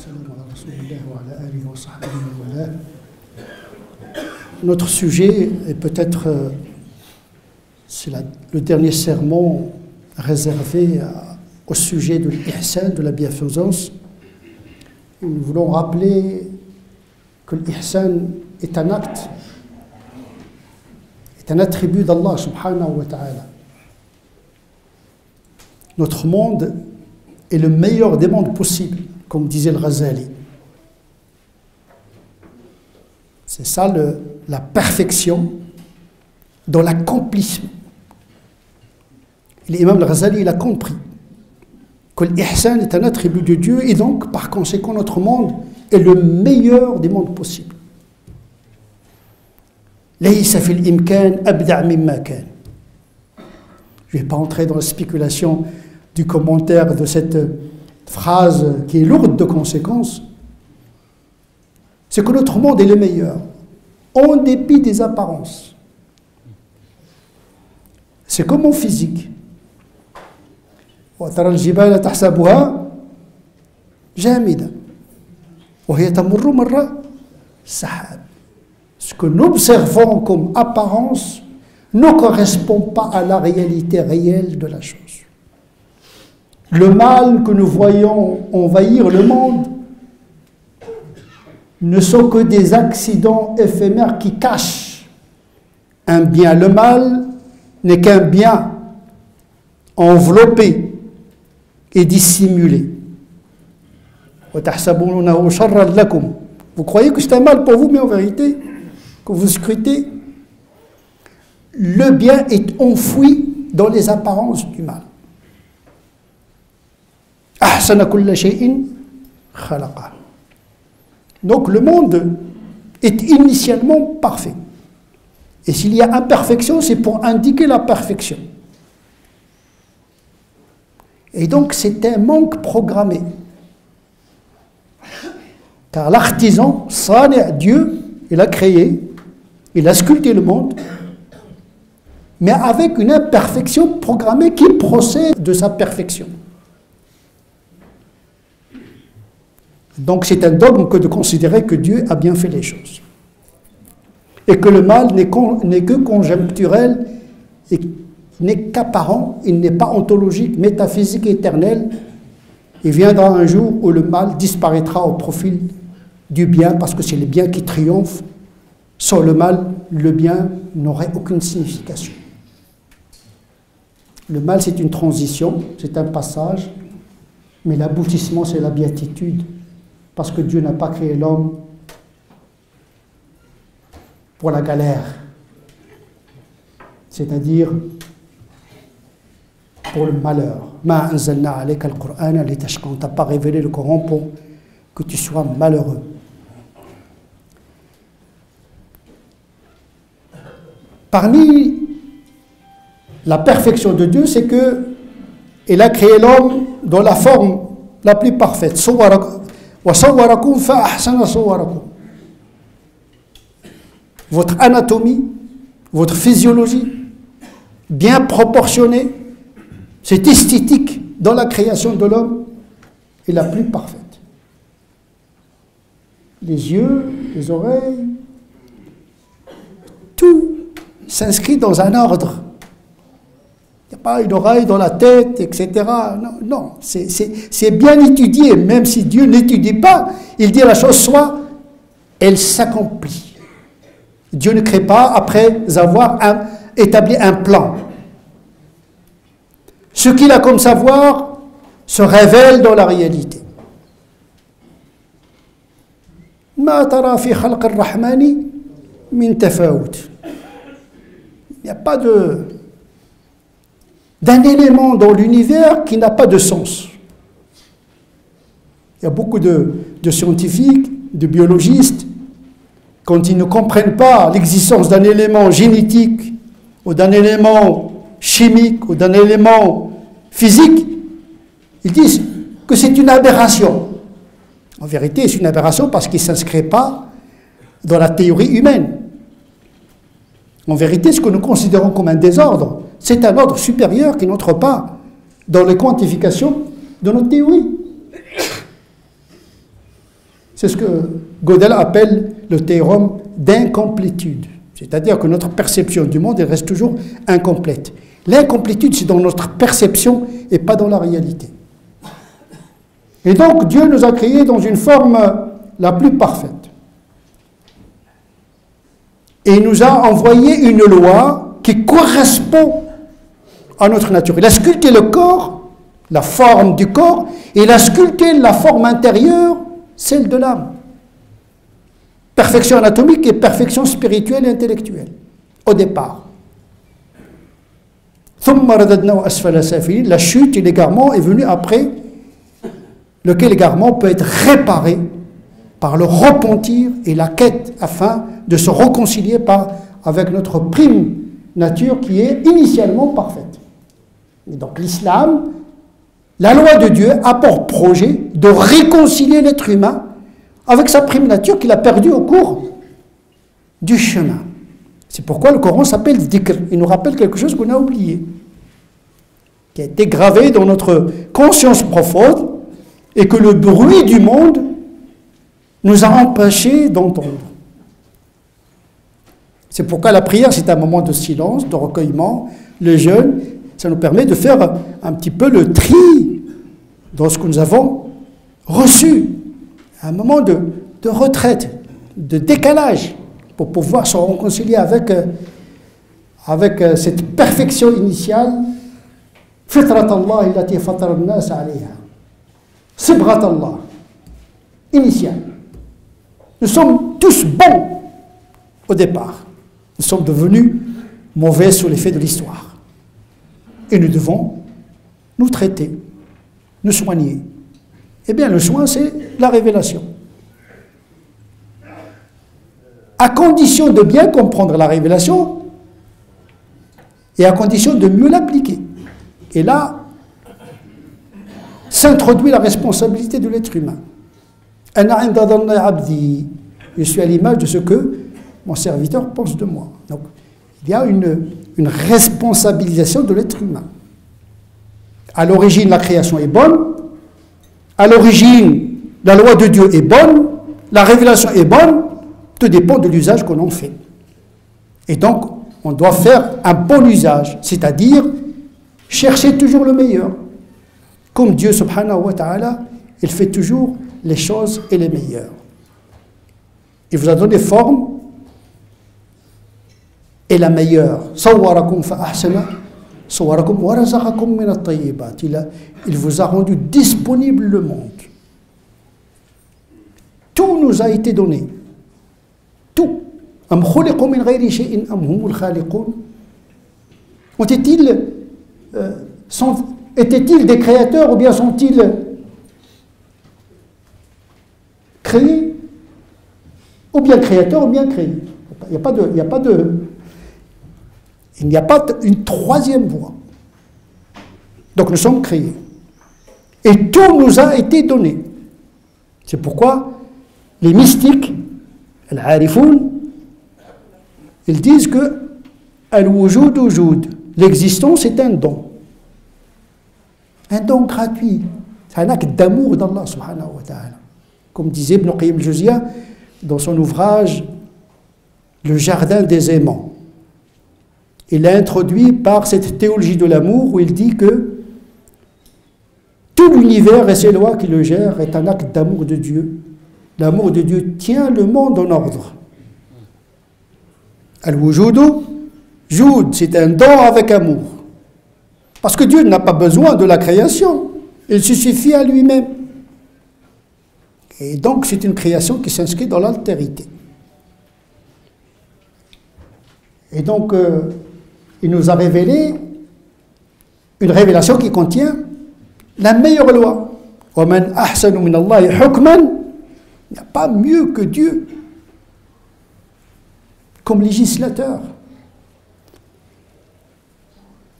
والسلام على رسول الله وعلى آله وصحبه ومن والاه. Notre sujet est peut-être le dernier sermon réservé au sujet de l'ihsan, de la bienfaisance. Nous voulons rappeler que l'ihsan est un acte, est un attribut d'Allah subhanahu wa ta'ala. Notre monde est le meilleur des mondes possibles, comme disait le Ghazali. C'est ça la perfection dans l'accomplissement. L'imam al-Ghazali, il a compris que l'ihsan est un attribut de Dieu et donc, par conséquent, notre monde est le meilleur des mondes possibles. Laysa fil imkan abda' mimma kan. Je ne vais pas entrer dans la spéculation du commentaire de cette phrase qui est lourde de conséquences. C'est que notre monde est le meilleur, en dépit des apparences. C'est comme en physique. وترى الجبال تحسبها جامدة وهي تمر مر السحاب. Ce que nous observons comme apparence ne correspond pas à la réalité réelle de la chose. Le mal que nous voyons envahir le monde ne sont que des accidents éphémères qui cachent un bien. Le mal n'est qu'un bien enveloppé et dissimulé. Vous croyez que c'est un mal pour vous, mais en vérité, quand vous scrutez, le bien est enfoui dans les apparences du mal. Donc le monde est initialement parfait. Et s'il y a imperfection, c'est pour indiquer la perfection. Et donc c'est un manque programmé. Car l'artisan, Dieu, il a créé, il a sculpté le monde, mais avec une imperfection programmée qui procède de sa perfection. Donc c'est un dogme que de considérer que Dieu a bien fait les choses. Et que le mal n'est que conjoncturel et n'est qu'apparent, il n'est pas ontologique, métaphysique et éternel. Il viendra un jour où le mal disparaîtra au profit du bien, parce que c'est le bien qui triomphe. Sans le mal, le bien n'aurait aucune signification. Le mal, c'est une transition, c'est un passage, mais l'aboutissement, c'est la béatitude. Parce que Dieu n'a pas créé l'homme pour la galère, c'est-à-dire pour le malheur. Ma anzalna alayka al-Qur'ana litashqa. On ne t'a pas révélé le Coran pour que tu sois malheureux. Parmi la perfection de Dieu, c'est qu'il a créé l'homme dans la forme la plus parfaite. Votre anatomie, votre physiologie, bien proportionnée, cette esthétique dans la création de l'homme est la plus parfaite. Les yeux, les oreilles, tout s'inscrit dans un ordre. Il n'y a pas une oreille dans la tête, etc. Non, c'est bien étudié, même si Dieu n'étudie pas, il dit la chose soit, elle s'accomplit. Dieu ne crée pas après avoir établi un plan. Ce qu'il a comme savoir se révèle dans la réalité. Ma tara fi khalq ar-Rahmani min tafawut. Il n'y a pas d'un élément dans l'univers qui n'a pas de sens. Il y a beaucoup de scientifiques, de biologistes, quand ils ne comprennent pas l'existence d'un élément génétique, ou d'un élément chimique, ou d'un élément physique, ils disent que c'est une aberration. En vérité, c'est une aberration parce qu'il ne s'inscrit pas dans la théorie humaine. En vérité, ce que nous considérons comme un désordre, c'est un ordre supérieur qui n'entre pas dans les quantifications de notre théorie. C'est ce que Gödel appelle le théorème d'incomplétude. C'est-à-dire que notre perception du monde elle reste toujours incomplète. L'incomplétude, c'est dans notre perception et pas dans la réalité. Et donc, Dieu nous a créés dans une forme la plus parfaite. Et il nous a envoyé une loi qui correspond à notre nature. Il a sculpté le corps, la forme du corps, et il a sculpté la forme intérieure, celle de l'âme. Perfection anatomique et perfection spirituelle et intellectuelle, au départ. La chute et l'égarement est venu après, lequel égarement peut être réparé par le repentir et la quête afin de se réconcilier avec notre prime nature qui est initialement parfaite. Et donc l'islam, la loi de Dieu a pour projet de réconcilier l'être humain avec sa prime nature qu'il a perdue au cours du chemin. C'est pourquoi le Coran s'appelle dhikr. Il nous rappelle quelque chose qu'on a oublié, qui a été gravé dans notre conscience profonde et que le bruit du monde nous a empêchés d'entendre. C'est pourquoi la prière, c'est un moment de silence, de recueillement. Le jeûne, ça nous permet de faire un petit peu le tri dans ce que nous avons reçu. Un moment de retraite, de décalage, pour pouvoir se réconcilier avec cette perfection initiale. Fitrat Allah illati fatara an-nas alayha. Sibrat Allah. Initial. Nous sommes tous bons au départ. Nous sommes devenus mauvais sous l'effet de l'histoire. Et nous devons nous traiter, nous soigner. Eh bien, le soin, c'est la révélation. À condition de bien comprendre la révélation et à condition de mieux l'appliquer. Et là, s'introduit la responsabilité de l'être humain. Je suis à l'image de ce que mon serviteur pense de moi. Donc, il y a une responsabilisation de l'être humain. À l'origine, la création est bonne. À l'origine, la loi de Dieu est bonne. La révélation est bonne. Tout dépend de l'usage qu'on en fait. Et donc, on doit faire un bon usage, c'est-à-dire chercher toujours le meilleur. Comme Dieu, subhanahu wa ta'ala, il fait toujours les choses et les meilleures. Il vous a donné forme et la meilleure. Il vous a rendu disponible le monde. Tout nous a été donné. Tout. Étaient-ils des créateurs ou bien sont-ils créés? Ou bien créateurs ou bien créés. Il n'y a pas une troisième voie. Donc nous sommes créés. Et tout nous a été donné. C'est pourquoi les mystiques, al-arifoun, ils disent que al-wujud wujud, l'existence est un don. Un don gratuit. C'est un acte d'amour d'Allah subhanahu wa ta'ala. Comme disait Ibn Qayyim al-Jawziyya dans son ouvrage Le jardin des aimants. Il l'a introduit par cette théologie de l'amour où il dit que tout l'univers et ses lois qui le gèrent est un acte d'amour de Dieu. L'amour de Dieu tient le monde en ordre. Al-wujudu, joud, c'est un don avec amour. Parce que Dieu n'a pas besoin de la création. Il se suffit à lui-même. Et donc, c'est une création qui s'inscrit dans l'altérité. Et donc, il nous a révélé une révélation qui contient la meilleure loi. وَمَنْ أَحْسَنُ مِنَ اللَّهِ حُكْمًا. Il n'y a pas mieux que Dieu comme législateur.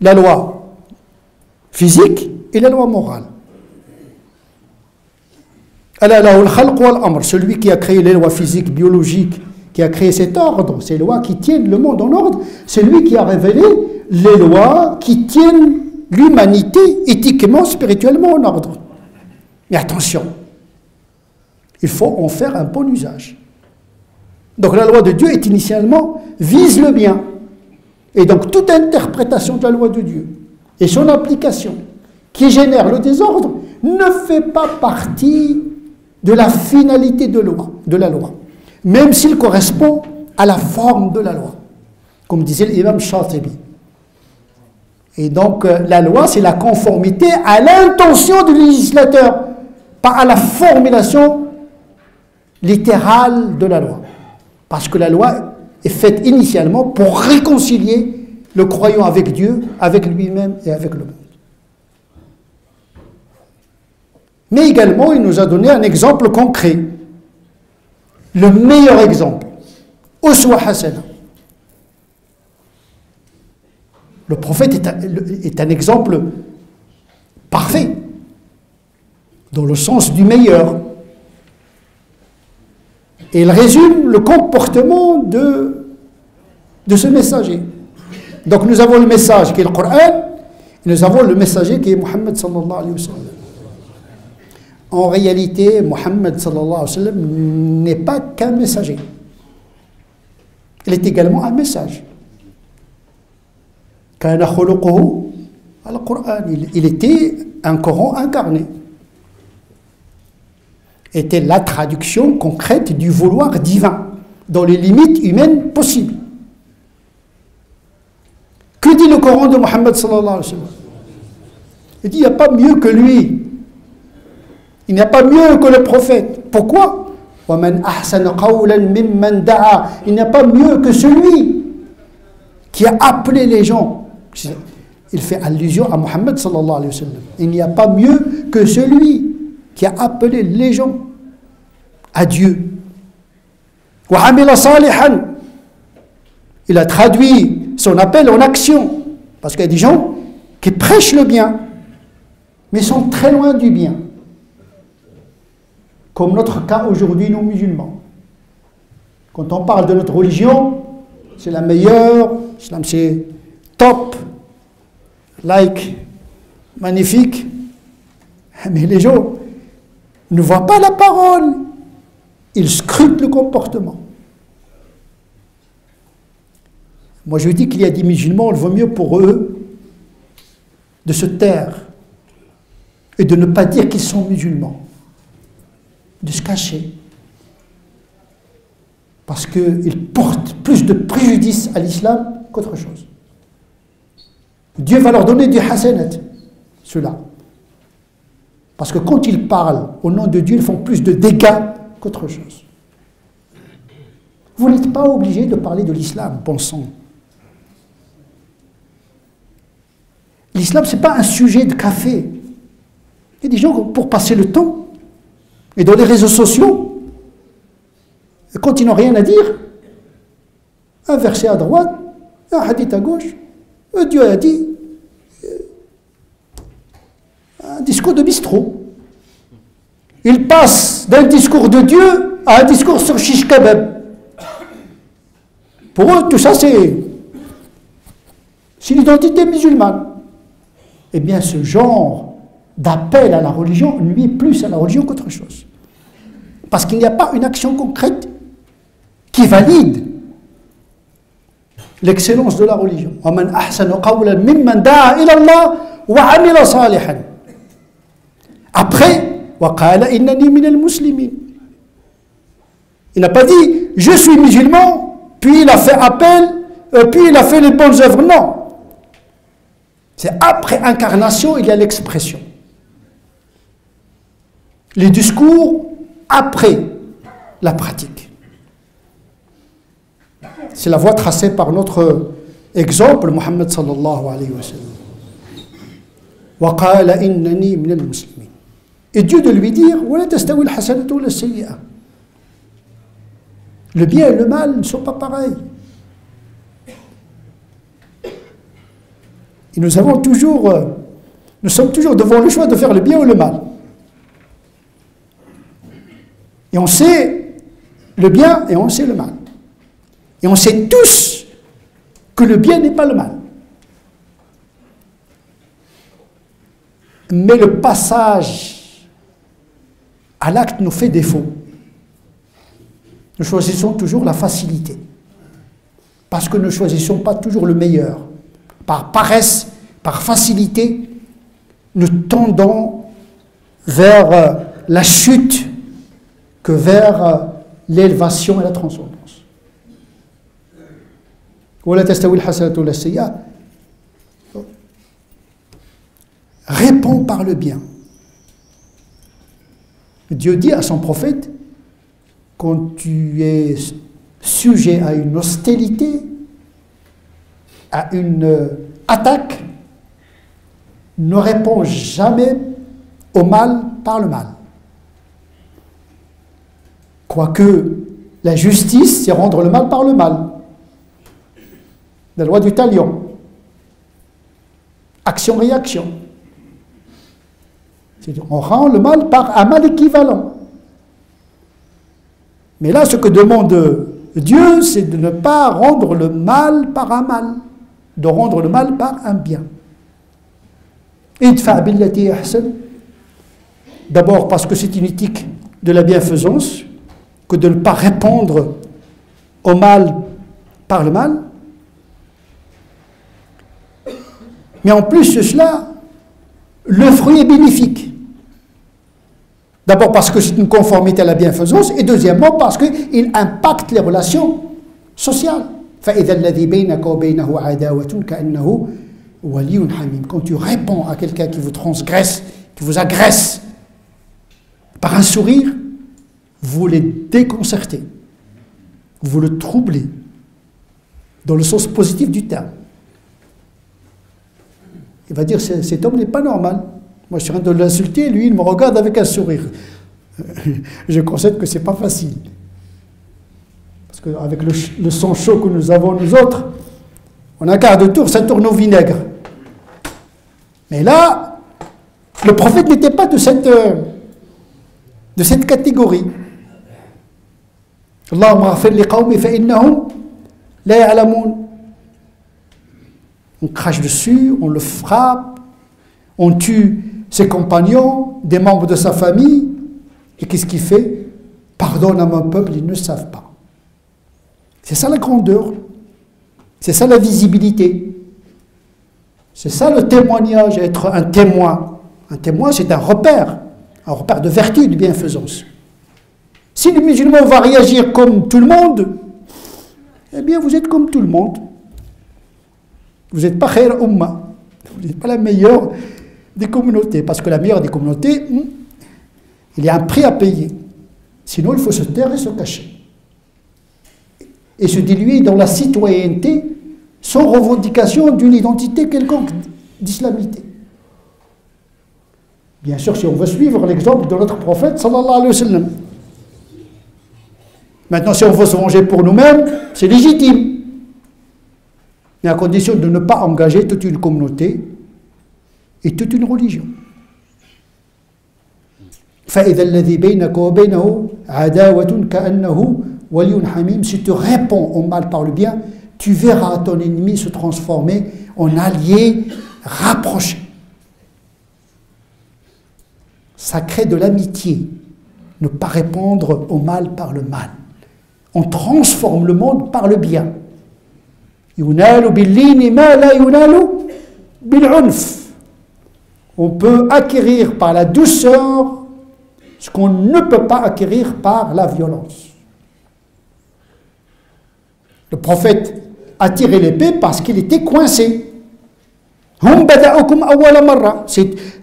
La loi physique et la loi morale. Celui qui a créé les lois physiques, biologiques, qui a créé cet ordre, ces lois qui tiennent le monde en ordre, c'est lui qui a révélé les lois qui tiennent l'humanité éthiquement, spirituellement en ordre. Mais attention, il faut en faire un bon usage. Donc la loi de Dieu est initialement vise le bien. Et donc toute interprétation de la loi de Dieu et son application qui génère le désordre ne fait pas partie de la finalité de la loi, même s'il correspond à la forme de la loi, comme disait l'imam Shatibi. Et donc la loi, c'est la conformité à l'intention du législateur, pas à la formulation littérale de la loi. Parce que la loi est faite initialement pour réconcilier le croyant avec Dieu, avec lui-même et avec le monde. Mais également, il nous a donné un exemple concret. Le meilleur exemple. Uswa Hasana. Le prophète est un exemple parfait, dans le sens du meilleur. Et il résume le comportement de ce messager. Donc nous avons le message qui est le Coran, et nous avons le messager qui est Muhammad sallallahu alayhi wa sallam. En réalité, Muhammad sallallahu alayhi wa sallam n'est pas qu'un messager. Il est également un message. Kana khuluquhu al-Qur'an. Il était un Coran incarné. Était la traduction concrète du vouloir divin, dans les limites humaines possibles. Que dit le Coran de Muhammad sallallahu alayhi wa sallam? Il dit, il n'y a pas mieux que lui. Il n'y a pas mieux que le prophète. Pourquoi? وَمَنْ أَحْسَنَ قَوْلًا مِمَّنْ دَعَا. Il n'y a pas mieux que celui qui a appelé les gens. Il fait allusion à Muhammad sallallahu alayhi wa sallam. Il n'y a pas mieux que celui qui a appelé les gens à Dieu. وَعَمِلَ صَالِحًا. Il a traduit son appel en action. Parce qu'il y a des gens qui prêchent le bien, mais sont très loin du bien. Comme notre cas aujourd'hui, nous musulmans. Quand on parle de notre religion, c'est la meilleure, l'islam c'est top, like, magnifique. Mais les gens ne voient pas la parole, ils scrutent le comportement. Moi je dis qu'il y a des musulmans, il vaut mieux pour eux de se taire et de ne pas dire qu'ils sont musulmans, de se cacher, parce qu'ils portent plus de préjudice à l'islam qu'autre chose. Dieu va leur donner du hasanat, ceux-là. Parce que quand ils parlent au nom de Dieu, ils font plus de dégâts qu'autre chose. Vous n'êtes pas obligé de parler de l'islam, bon sang. L'islam, ce n'est pas un sujet de café. Il y a des gens, pour passer le temps, et dans les réseaux sociaux, quand ils n'ont rien à dire, un verset à droite, un hadith à gauche, Dieu a dit, un discours de bistrot. Il passe d'un discours de Dieu à un discours sur shish kebab. Pour eux, tout ça, c'est l'identité musulmane. Eh bien, ce genre d'appel à la religion nuit plus à la religion qu'autre chose. Parce qu'il n'y a pas une action concrète qui valide l'excellence de la religion. وَمَنْ أَحْسَنُ قَوْلًا مِمَّنْ دَعَا إِلَى اللَّهِ وَعَمِلَ صَالِحًا. Après, وَقَالَ إِنَّنِي مِنَ الْمُسْلِمِينَ. Il n'a pas dit « je suis musulman », puis il a fait appel, puis il a fait les bonnes œuvres. Non. C'est après incarnation, il y a l'expression. Les discours après la pratique. C'est la voie tracée par notre exemple, Muhammad sallallahu alayhi wa sallam. وَقَالَ إِنَّنِي مِنَ الْمُسْلِمِينَ. Et Dieu de lui dire وَلَا تَسْتَوِي الْحَسَنَةُ وَلَا السَّيِّئَةُ. Le bien et le mal ne sont pas pareils. Et nous sommes toujours devant le choix de faire le bien ou le mal. Et on sait le bien et on sait le mal. Et on sait tous que le bien n'est pas le mal. Mais le passage à l'acte nous fait défaut. Nous choisissons toujours la facilité. Parce que nous ne choisissons pas toujours le meilleur. Par paresse, par facilité, nous tendons vers la chute que vers l'élévation et la transcendance. Réponds par le bien. Dieu dit à son prophète, quand tu es sujet à une hostilité, à une attaque, ne réponds jamais au mal par le mal. Quoique la justice, c'est rendre le mal par le mal. La loi du talion. Action-réaction. On rend le mal par un mal équivalent. Mais là, ce que demande Dieu, c'est de ne pas rendre le mal par un mal, de rendre le mal par un bien. Idfa billati ahsan. D'abord parce que c'est une éthique de la bienfaisance, que de ne pas répondre au mal par le mal. Mais en plus de cela, le fruit est bénéfique. D'abord parce que c'est une conformité à la bienfaisance, et deuxièmement parce qu'il impacte les relations sociales. Quand tu réponds à quelqu'un qui vous transgresse, qui vous agresse, par un sourire, vous les déconcertez, vous le troublez, dans le sens positif du terme. Il va dire, cet homme n'est pas normal. Moi, je suis en train de l'insulter, lui, il me regarde avec un sourire. Je concède que ce n'est pas facile. Parce qu'avec le sang chaud que nous avons, nous autres, on a un quart de tour, ça tourne au vinaigre. Mais là, le prophète n'était pas de cette catégorie. Allahumma ghfir li qawmi fa innahum la ya'lamun. On crache dessus, on le frappe, on tue ses compagnons, des membres de sa famille, et qu'est-ce qu'il fait? Pardonne à mon peuple, ils ne savent pas. C'est ça la grandeur, c'est ça la visibilité, c'est ça le témoignage, être un témoin. Un témoin, c'est un repère de vertu, de bienfaisance. Si le musulman va réagir comme tout le monde, eh bien vous êtes comme tout le monde. Vous n'êtes pas khair umma, vous n'êtes pas la meilleure des communautés, parce que la meilleure des communautés, il y a un prix à payer. Sinon, il faut se taire et se cacher. Et se diluer dans la citoyenneté sans revendication d'une identité quelconque d'islamité. Bien sûr, si on veut suivre l'exemple de notre prophète, sallallahu alayhi wa sallam. Maintenant, si on veut se venger pour nous-mêmes, c'est légitime. Mais à condition de ne pas engager toute une communauté et toute une religion. فَإِذَا الَّذِي بَيْنَكَ وَبَيْنَهُ عَدَاوَةٌ كَأَنَّهُ وَلِيٌّ حَمِيمٌ. Si tu réponds au mal par le bien, tu verras ton ennemi se transformer en allié rapproché. Ça crée de l'amitié, ne pas répondre au mal par le mal. On transforme le monde par le bien. On peut acquérir par la douceur ce qu'on ne peut pas acquérir par la violence. Le prophète a tiré l'épée parce qu'il était coincé.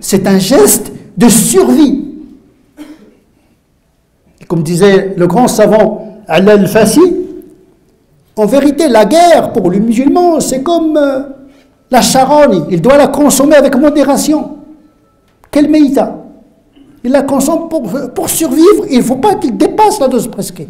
C'est un geste de survie. Comme disait le grand savant Al-Fassi, en vérité, la guerre pour le musulman, c'est comme la charogne. Il doit la consommer avec modération. Quel méita? Il la consomme pour survivre. Il ne faut pas qu'il dépasse la dose prescrite.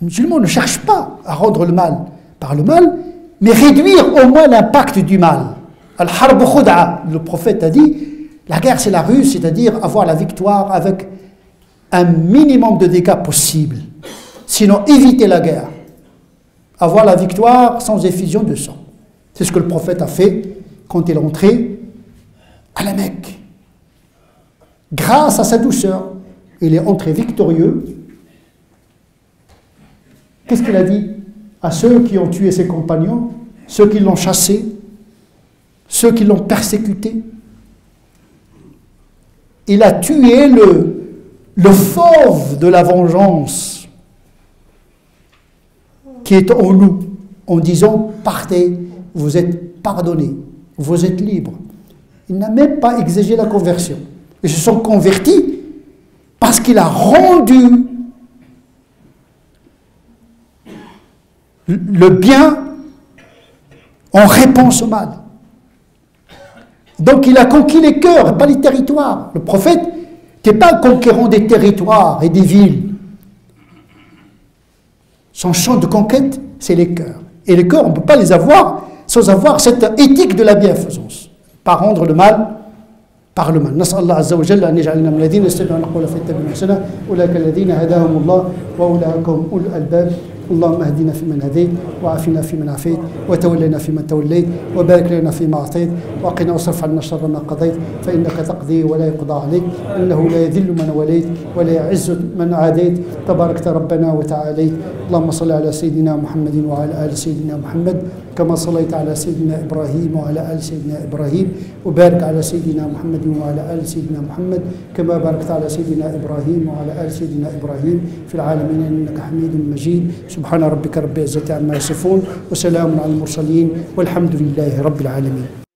Le musulman ne cherche pas à rendre le mal par le mal, mais réduire au moins l'impact du mal. Al-harb khud'a, le prophète a dit, la guerre c'est la ruse, c'est-à-dire avoir la victoire avec un minimum de dégâts possible. Sinon, éviter la guerre. Avoir la victoire sans effusion de sang. C'est ce que le prophète a fait quand il est entré à la Mecque. Grâce à sa douceur, il est entré victorieux Qu'est-ce qu'il a dit à ceux qui ont tué ses compagnons, ceux qui l'ont chassé, ceux qui l'ont persécuté? Il a tué le fauve de la vengeance qui est en nous, en disant « Partez, vous êtes pardonnés, vous êtes libres ». Il n'a même pas exigé la conversion. Ils se sont convertis parce qu'il a rendu le bien en réponse au mal. Donc il a conquis les cœurs, pas les territoires. Le prophète n'était pas un conquérant des territoires et des villes. Son champ de conquête, c'est les cœurs. Et les cœurs, on ne peut pas les avoir sans avoir cette éthique de la bienfaisance. Pas rendre le mal par le mal. نسأل الله عز وجل أن يجعلنا من الذين يستمعون القول فيتبعون أحسنه أولئك الذين هداهم الله وأولئك هم أولو الألباب. اللهم اهدنا فيمن هديت وعافنا فيمن عافيت وتولنا فيمن توليت وبارك لنا فيما اعطيت وقنا واصرف عنا شر ما قضيت فانك تقضي ولا يقضى عليك انه لا يذل من وليت ولا يعز من عاديت تباركت ربنا وتعاليت. اللهم صل على سيدنا محمد وعلى ال سيدنا محمد كما صليت على سيدنا ابراهيم وعلى ال سيدنا ابراهيم وبارك على سيدنا محمد وعلى ال سيدنا محمد كما باركت على سيدنا ابراهيم وعلى ال سيدنا ابراهيم في العالمين انك حميد مجيد. سبحان ربك رب العزة عما يصفون وسلام على المرسلين والحمد لله رب العالمين.